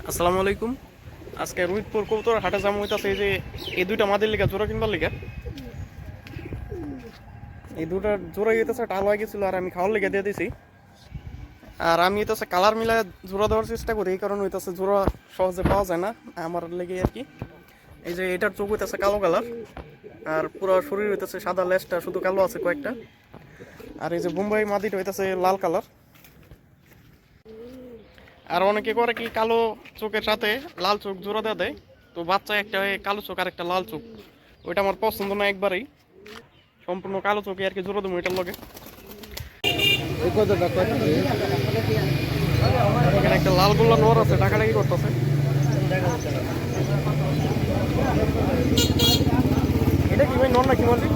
আসসালামু আলাইকুম। আজকে রুইতপুর কবুতর হাটে জাম হইতাছে। এই যে এই দুইটা মাদের লিগা জোড়া কিনবার লিগা, এই দুটা জোড়া হইতেছে টাল হয়ে গেছিল আর আমি খাওয়ার লিগা দিয়ে দিছি। আর আমি হইতেছে কালার মিলায় জোড়া দেওয়ার চেষ্টা করি, এই কারণে হইতেছে জোড়া সহজে পাওয়া যায় না আমার লেগে আর কি। এই যে এটার চোখ হইতেছে কালো কালার, আর পুরো শরীর হইতেছে সাদা, লেজটা শুধু কালো আছে কয়েকটা। আর এই যে বোম্বাই মাদিটা হইতেছে লাল কালার। আর অনেকে করে কি কালো চোখের সাথে লাল চোখ জোড়া দেওয়া দেয়, তো বাচ্চা একটা কালো চোখ আর একটা লাল চোখ, ওইটা আমার পছন্দ না একবারেই। সম্পূর্ণ কালো চোখে আর কি জোড়া দেবো এটার লগে। এখানে একটা লাল গোল্লা নর আছে, টাকাটাকি করতেছে। এটা কি ভাই, নর না কি বলছি?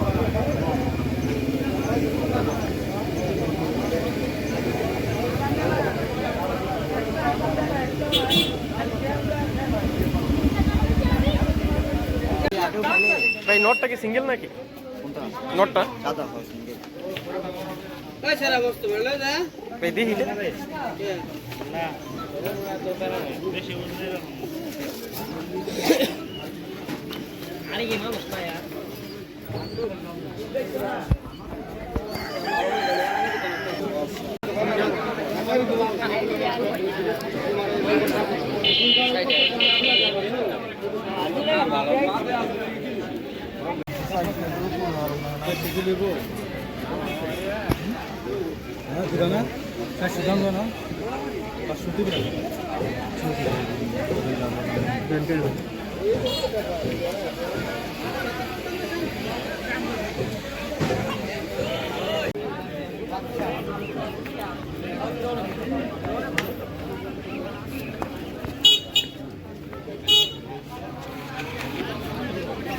ভাই নটটা কি সিঙ্গেল নাকি? নটটা ভাই দেখি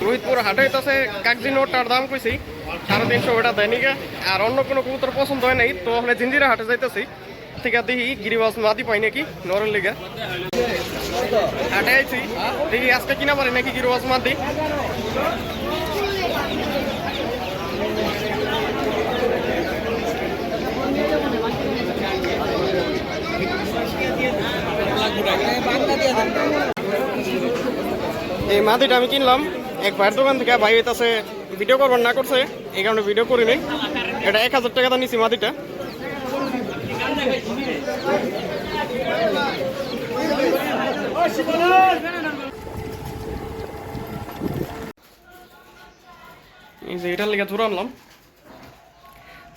রোহিতপুর হাটে হইতেছে কাকজি নোটটার দাম কইছি 350, ওটা দেয়নি গে। আর অন্য কোনো কবুতর পছন্দ হয় নাই, তো আমরা জিঞ্জিরা হাটে যাইতেছি। ঠিক আছে, দেখি গিরিবাস মাদি পাই নাকি নরের লিগা। হাটে আইছি, দেখি আজকে কিনা পারি নাকি গিরিবাস মাদি। এই মাদিটা আমি কিনলাম এক ভাইয়ের দোকান থেকে। ভাই হইতাছে ভিডিও করবার না করছে, এই কারণে ভিডিও করি নাই। এটা 1000 টাকা দা নিছি মাদিটা। এই যে এটার লিগে জোড়া আনলাম।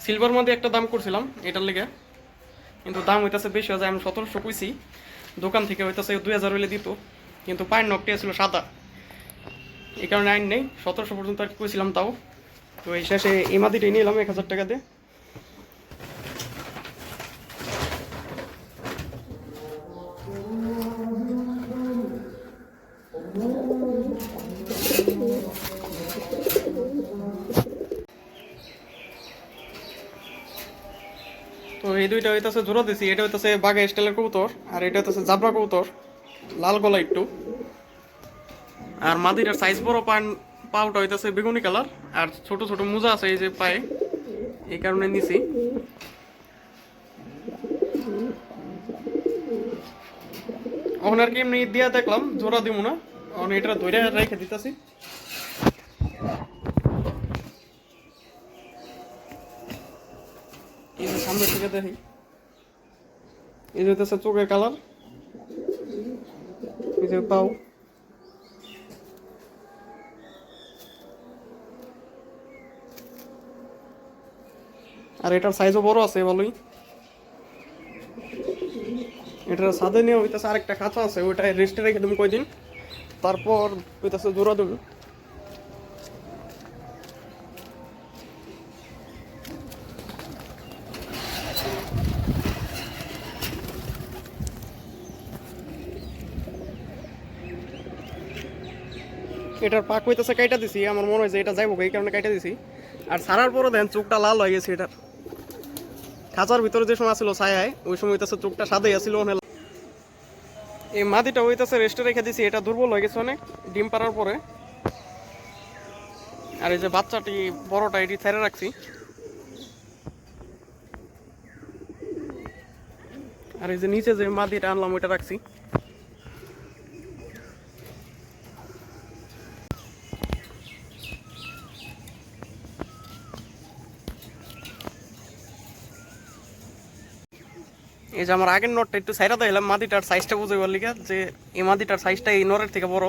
সিলভার মধ্যে একটা দাম করছিলাম এটার লিগে, কিন্তু দাম হইতাছে বেশি হয়ে যায়। আমি 1700 কইছি, দোকান থেকে হইতাছে 2000 হইলে দিত, কিন্তু পায়ের নখটি ছিল সাদা, এই কারণে আইন নেই। 1700 পর্যন্ত আর কি কইছিলাম তাও। তো এই শেষে এই মাদিটাই নিলাম 1000 টাকা দিয়ে। তো এই দুইটা হইতাছে জোড়া দিছি। এটা হইতাছে বাঘা স্টাইলের কবুতর, আর এটা হইতাছে জাবরা কবুতর, লাল গলা একটু। আর মাদিটার সাইজ বড়, পাউটা হইতাছে বেগুনি কালার, আর ছোট ছোট মোজা আছে এই যে পায়ে, এই কারণে নিছি। এখন আর কি এমনি দিয়া দেখলাম, জোড়া দিব না, এখন এটা ধরে রেখে দিতেছি। এই যে সামনের থেকে দেখি, এই যে হইতাছে চোখের কালার, এই যে পাও। আর এটার সাইজও বড় আছে ভালোই। এটার সাথে নিয়ে হইতেছে আরেকটা খাঁচা আছে, ওইটা রেস্টে রেখে দেবো কয়দিন, তারপর হইতেছে জোড়া দেবো। এটার পাক হইতেছে কাইটা দিছি, আমার মনে হয় যে এটা যাইব, এই কারণে কাইটা দিছি। আর ছাড়ার পরও দেন চোখটা লাল হয়ে গেছে। এটার খাঁচার ভিতরে যে সময় আসলো ছায়ায়, ওই সময় হইতেছে চোখটা সাদাই আসছিল। এই মাদিটা হইতেছে রেস্টে রেখে দিছি, এটা দুর্বল হয়ে গেছে অনেক ডিম পাড়ার পরে। আর এই যে বাচ্চাটি বড়টা এটি ছেড়ে রাখছি। আর এই যে নিচে যে মাদিটা আনলাম ওইটা রাখছি। এই যে আমার আগের নটটা একটু সাইডা দিলাম মাদিটার সাইজটা বুঝে লিখা যে এই মাদিটার সাইজটা এই নরের থেকে বড়।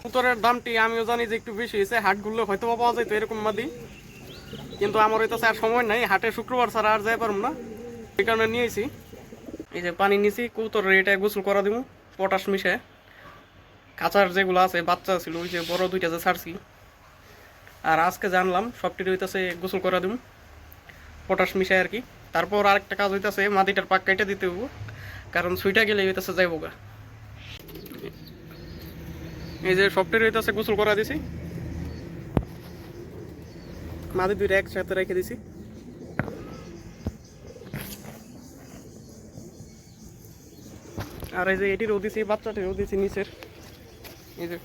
কবুতরের দামটি আমিও জানি যে একটু বেশি হয়েছে, হাটগুলো হয়তো পাওয়া যায় তো এরকম মাদি, কিন্তু আমার হইতেছে আর সময় নাই, হাটে শুক্রবার ছাড়া আর যাই পারবো না, এই কারণে নিয়েছি। এই যে পানি নিয়েছি, কবুতরের এটা গোসল করা দিব পটাশ মিশে। কাঁচার যেগুলো আছে বাচ্চা ছিল ওই যে বড় দুইটা যে ছাড়ছি, আর আজকে জানলাম সবটির হইতেছে গোসল করা দিব পটাশ মিশায় আর কি। তারপর আরেকটা কাজ হইতেছে মাটিটার পাক কেটে দিতে হবো, কারণ সুইটা গেলে হইতেছে যাইব গা। এই যে সবটির হইতেছে গোসল করা দিছি, মাদি দুইটা একসাথে রেখে দিছি। আর এই যে এটিরও দিছি, বাচ্চাটিরও দিছি নিচের, এই যে